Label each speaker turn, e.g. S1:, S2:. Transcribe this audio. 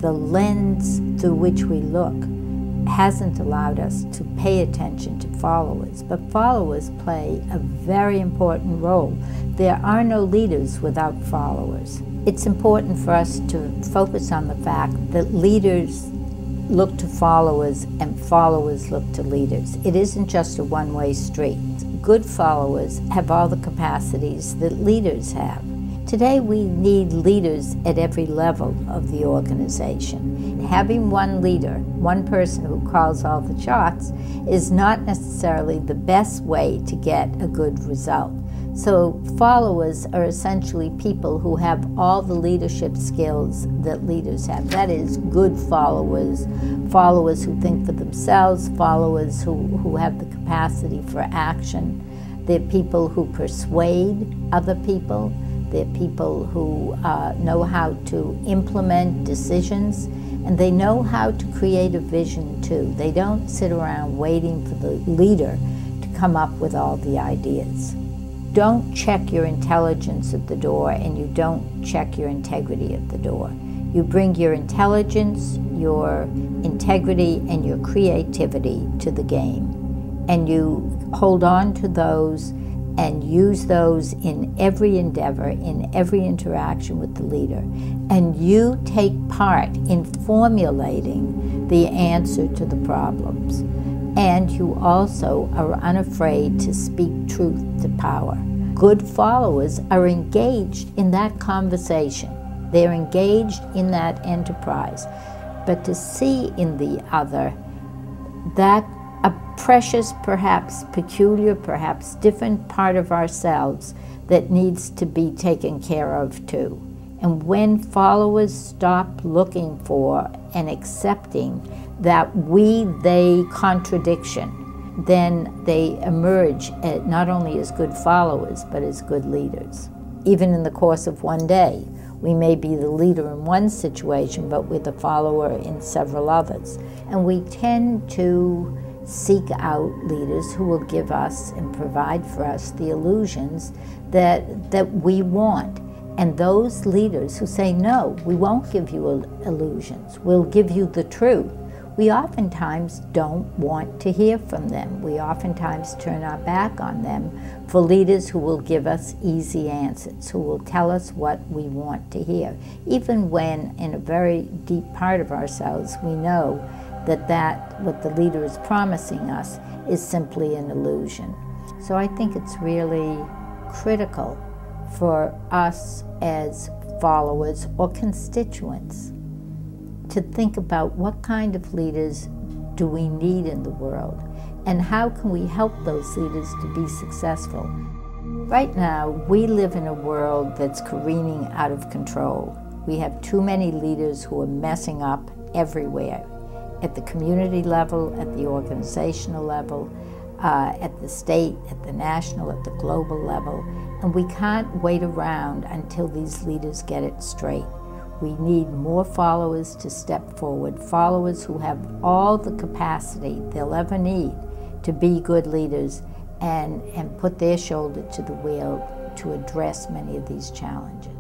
S1: the lens through which we look hasn't allowed us to pay attention to followers, but followers play a very important role. There are no leaders without followers. It's important for us to focus on the fact that leaders look to followers and followers look to leaders. It isn't just a one-way street. Good followers have all the capacities that leaders have. Today we need leaders at every level of the organization. Having one leader, one person who calls all the shots, is not necessarily the best way to get a good result. So followers are essentially people who have all the leadership skills that leaders have. That is, good followers, followers who think for themselves, followers who have the capacity for action. They're people who persuade other people. They're people who know how to implement decisions, and they know how to create a vision too. They don't sit around waiting for the leader to come up with all the ideas. Don't check your intelligence at the door, and you don't check your integrity at the door. You bring your intelligence, your integrity, and your creativity to the game, and you hold on to those and use those in every endeavor, in every interaction with the leader. And you take part in formulating the answer to the problems. And you also are unafraid to speak truth to power. Good followers are engaged in that conversation. They're engaged in that enterprise. But to see in the other that a precious, perhaps peculiar, perhaps different part of ourselves that needs to be taken care of too. And when followers stop looking for and accepting that we-they contradiction, then they emerge not only as good followers, but as good leaders. Even in the course of one day, we may be the leader in one situation, but we're the follower in several others. And we tend to seek out leaders who will give us and provide for us the illusions that we want. And those leaders who say, no, we won't give you illusions, we'll give you the truth, we oftentimes don't want to hear from them. We oftentimes turn our back on them for leaders who will give us easy answers, who will tell us what we want to hear, even when in a very deep part of ourselves we know that what the leader is promising us is simply an illusion. So I think it's really critical for us as followers or constituents to think about what kind of leaders do we need in the world, and how can we help those leaders to be successful. Right now, we live in a world that's careening out of control. We have too many leaders who are messing up everywhere, at the community level, at the organizational level, at the state, at the national, at the global level, and we can't wait around until these leaders get it straight. We need more followers to step forward, followers who have all the capacity they'll ever need to be good leaders and put their shoulder to the wheel to address many of these challenges.